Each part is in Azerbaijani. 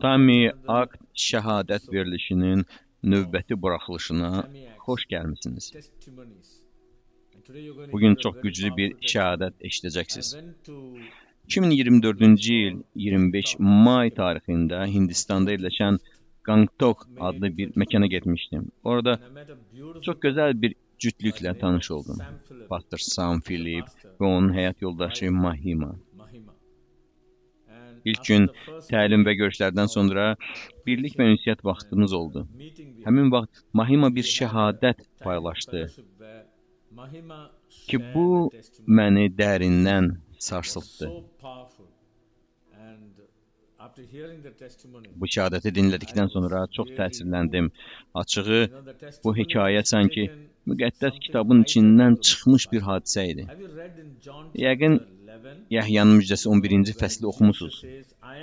Tami Akt Şəhadət verilişinin növbəti buraxılışına xoş gəlmisiniz. Bugün çox güclü bir şəhadət eşidəcəksiniz. 2024-cü il 25 may tarixində Hindistanda yerləşən Gangtok adlı bir məkana getmişdim. Orada çox gözəl bir cütlüklə tanış oldum. Pastor Sam Philip və onun həyat yoldaşı Mahima. İlk gün təlim və görüşlərdən sonra birlik və ünsiyyət vaxtımız oldu. Həmin vaxt Mahima bir şəhadət paylaşdı ki, bu məni dərindən sarsıltdı. Bu şəhadəti dinlədikdən sonra çox təsirləndim. Açığı, bu hekayə sanki müqəddəs kitabın içindən çıxmış bir hadisə idi. Yəqin Yəhyanın müjdəsi 11-ci fəsli oxumusunuz.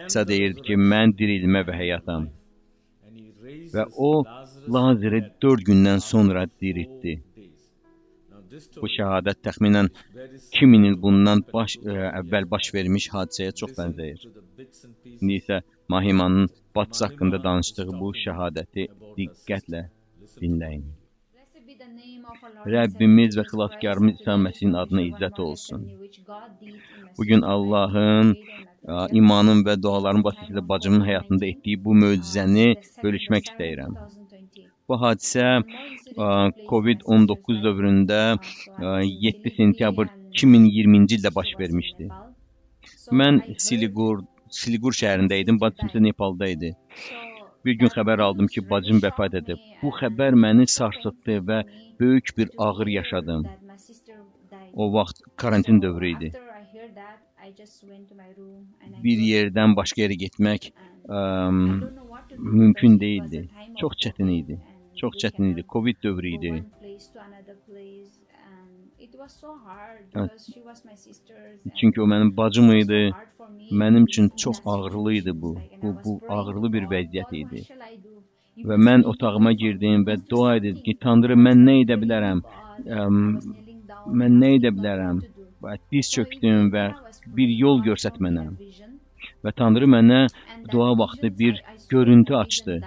İsa deyirdi ki, mən dirilmə və həyatım. Və o, Lazarı 4 gündən sonra diriltdi. Bu şəhadət təxminən 2000 il bundan əvvəl baş vermiş hadisəyə çox bənzəyir. İndi isə Mahimanın bacısı haqqında danışdığı bu şəhadəti diqqətlə dinləyin. Rəbbimiz və xilaskarımız İsa Məsihin adına izzət olsun. Bugün Allahın imanın və duaların vasitəsilə bacımın həyatında etdiyi bu möcüzəni bölüşmək istəyirəm. Bu hadisə COVID-19 dövründə 7 sentyabr 2020-ci ildə baş vermişdi. Mən Siligur şəhərində idim, bacım isə Nepalda idi. Bir gün xəbər aldım ki, bacım vəfat edib. Bu xəbər məni sarsıtdı və böyük bir ağır yaşadım. O vaxt karantin dövrü idi. Bir yerdən başqa yerə getmək mümkün değildi. Çox çətin idi. Çox çətin idi. Covid dövrü idi. Çünki o mənim bacım idi. Mənim üçün çox ağırlı idi bu. Bu ağırlı bir vəziyyət idi. Və mən otağıma girdim və dua edirdim ki, Tanrı, mən nə edə bilərəm? Mən nə edə bilərəm? Diz çöktüm və bir yol göstər mənə. Və Tanrı mənə dua vaxtı bir görüntü açdı.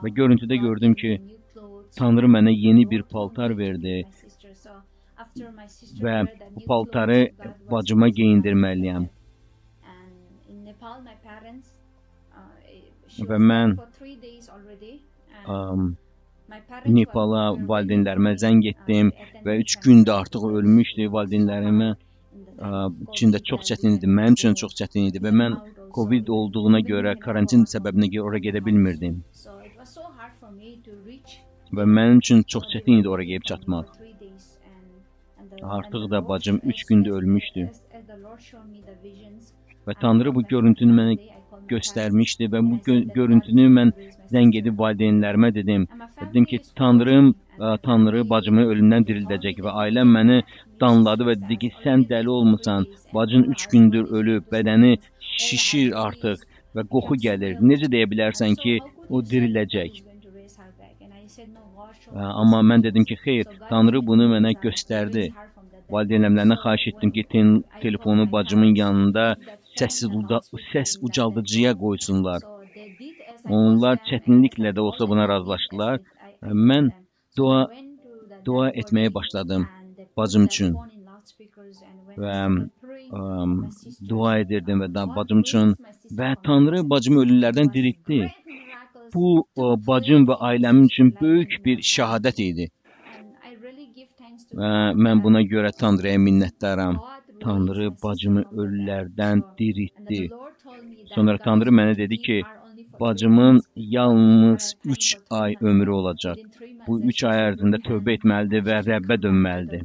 Və görüntüdə gördüm ki, Tanrı mənə yeni bir paltar verdi. Və bu paltarı bacıma geyindirməliyəm. Və mən Nepala valideynlərimə zəng etdim və 3 gündə artıq ölmüşdü valideynlərimə. İçində çox çətin idi, mənim üçün çox çətin idi və mən Covid olduğuna görə, karantin səbəbinə görə ora gedə bilmirdim. Və mənim üçün çox çətin idi ora gedib çatmaq. Artıq da bacım 3 gündə ölmüşdü. Və Tanrı bu görüntünü mənə göstərmişdi və bu görüntünü mən zəng edib valideynlərimə dedim. Dedim ki, Tanrı bacımı ölümdən dirildəcək və ailəm məni danladı və dedi ki, sən dəli olmusan, bacın 3 gündür ölüb, bədəni şişir artıq və qoxu gəlir. Necə deyə bilərsən ki, o diriləcək? Amma mən dedim ki, xeyr, Tanrı bunu mənə göstərdi. Valideynlərimdən xahiş etdim ki, telefonu bacımın yanında səs ucaldıcıya qoysunlar. Onlar çətinliklə də olsa buna razılaşdılar. Mən dua etməyə başladım bacım üçün. Və dua edirdim və bacım üçün. Və Tanrı bacımı ölülərdən diriltdi. Bu, bacım və ailəmin üçün böyük bir şəhadət idi. Və mən buna görə Tanrıya minnətdaram. Tanrı bacımı ölülərdən diriltdi. Sonra Tanrı mənə dedi ki, bacımın yalnız 3 ay ömrü olacaq. Bu 3 ay ərzində tövbə etməlidir və Rəbbə dönməlidir.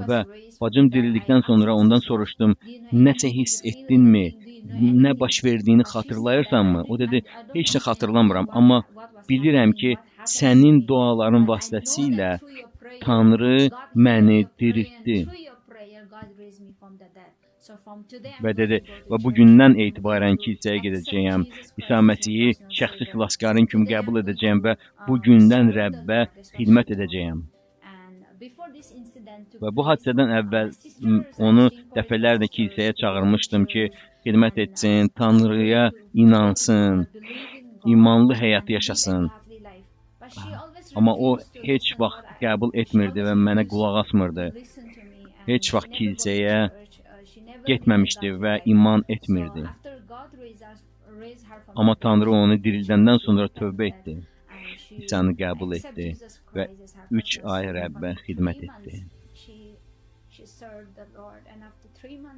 Və bacım dirildikdən sonra ondan soruşdum, nəsə hiss etdinmi? Nə baş verdiyini xatırlayırsanmı? O dedi, heç nə xatırlamıram, amma bilirəm ki, sənin duaların vasitəsilə Tanrı məni diriltdi. Və dedi, və bugündən etibarən kilsəyə gedəcəyəm, İsa Məsihi şəxsi xilaskarın kimi qəbul edəcəyəm və bugündən Rəbbə xidmət edəcəyəm. Və bu hadisədən əvvəl onu dəfələrlə kilsəyə çağırmışdım ki, xidmət etsin, Tanrıya inansın, imanlı həyat yaşasın. Amma o heç vaxt qəbul etmirdi və mənə qulaq asmırdı. Heç vaxt kilsəyə getməmişdi və iman etmirdi. Amma Tanrı onu dirildəndən sonra tövbə etdi. İsa'nı qəbul etdi və 3 ay Rəbbə xidmət etdi.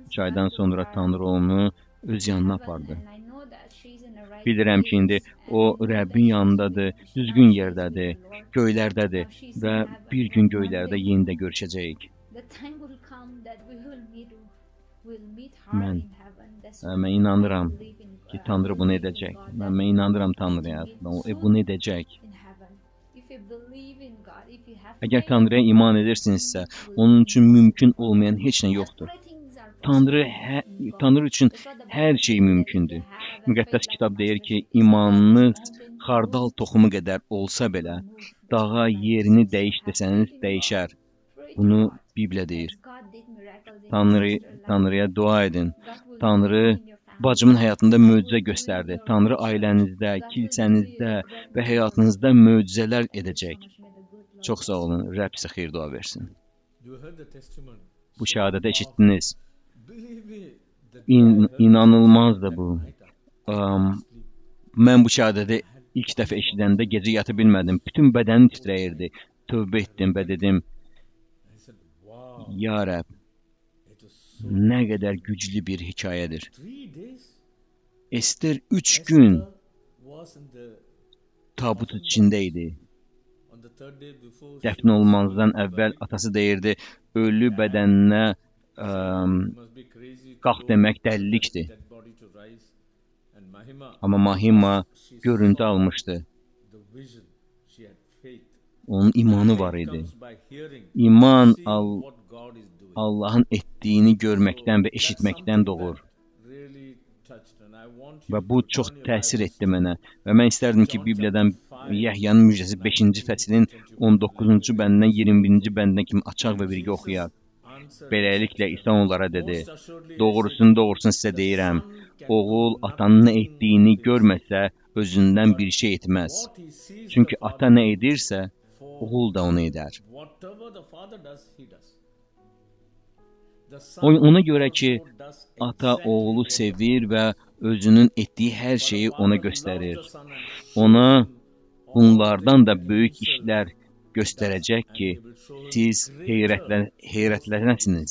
3 aydan sonra Tanrı onu öz yanına apardı. Bilirəm ki, indi o Rəbbin yanındadır, düzgün yerdədir, göylərdədir və bir gün göylərdə yenidə görüşəcəyik. Mən inanıram ki, Tanrı bunu edəcək. Mən inanıram Tanrıya, bunu edəcək. Əgər Tanrıya iman edirsinizsə, onun üçün mümkün olmayan heç nə yoxdur. Tanrı üçün hər şey mümkündür. Müqəddəs kitab deyir ki, imanınız xardal toxumu qədər olsa belə, dağa yerini dəyiş desəniz dəyişər. Bunu Biblia deyir. Tanrıya dua edin. Tanrı bacımın həyatında möcüzə göstərdi. Tanrı ailənizdə, kilsənizdə və həyatınızda möcüzələr edəcək. Çox sağ olun. Rəbb sizə xeyir dua versin. Bu şəhadəti eşitdiniz. İnanılmazdır bu. Mən bu şəhadəti ilk dəfə eşidəndə gecə yata bilmədim. Bütün bədənim titrəyirdi. Tövbə etdim və dedim, ya Rəbb, nə qədər güclü bir hekayədir. Ester 3 gün tabut içində idi. Dəfn olmazdan əvvəl atası deyirdi, ölü bədəninə qalx demək dəlilikdir. Amma Mahima görüntü almışdı. Onun imanı var idi. İman Allahın etdiyini görməkdən və eşitməkdən doğur. Və bu çox təsir etdi mənə. Və mən istərdim ki, Bibliyadan Yəhyanın müjdəsi 5-ci fəslin 19-cu bəndən 21-ci bəndən kimi açaq və birgə oxuyaq. Beləliklə İsa onlara dedi, doğrusunu sizə deyirəm, oğul atanın nə etdiyini görməsə, özündən bir şey etməz. Çünki ata nə edirsə, oğul da onu edər. Ona görə ki, ata oğlu sevir və özünün etdiyi hər şeyi ona göstərir. Ona bunlardan da böyük işlər göstərəcək ki, siz heyrətlənəsiniz.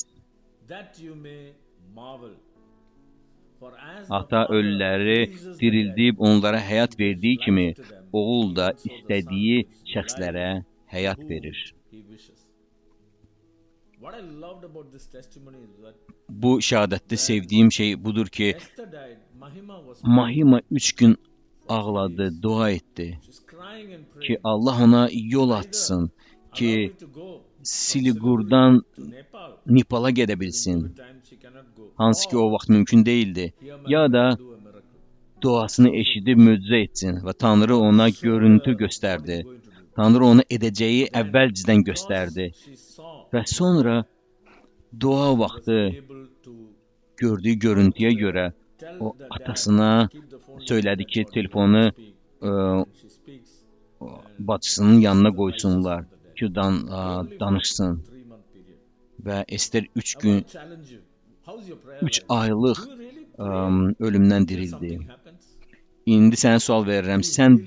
Ata ölüləri dirildib onlara həyat verdiyi kimi, oğul da istədiyi şəxslərə həyat verir. Bu şəhadətdə sevdiyim şey budur ki, Mahima 3 gün ağladı, dua etdi ki, Allah ona yol açsın, ki, Siligur'dan Nepala gedə bilsin. Hansı ki, o vaxt mümkün değildi. Ya da duasını eşidib möcüzə etsin və Tanrı ona görüntü göstərdi. Tanrı onu edəcəyi əvvəlcədən göstərdi. Və sonra dua vaxtı gördüyü görüntüyə görə o atasına söylədi ki, telefonu bacısının yanına qoysunlar ki, danışsın. Və Ester 3 aylıq ölümdən dirildi. İndi sənə sual verirəm, sənin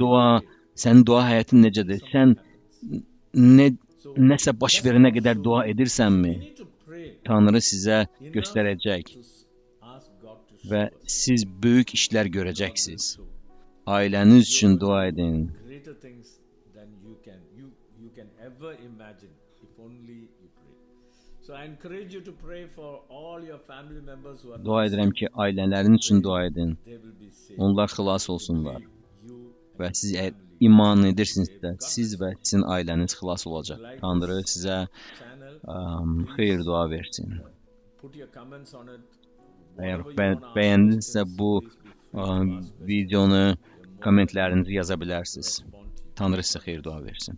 dua həyatın necədir? Sən nəsə baş verənə qədər dua edirsənmi? Tanrı sizə göstərəcək və siz böyük işlər görəcəksiniz. Ailəniz üçün dua edin. Dua edirəm ki, ailələriniz üçün dua edin. Onlar xilas olsunlar. Və siz əgər iman edirsinizsə, siz və sizin ailəniz xilas olacaq. Tanrı sizə xeyir dua versin. Əgər bəyəndinizsə, bu videonu kommentlərinizi yaza bilərsiniz. Tanrı sizə xeyir dua versin.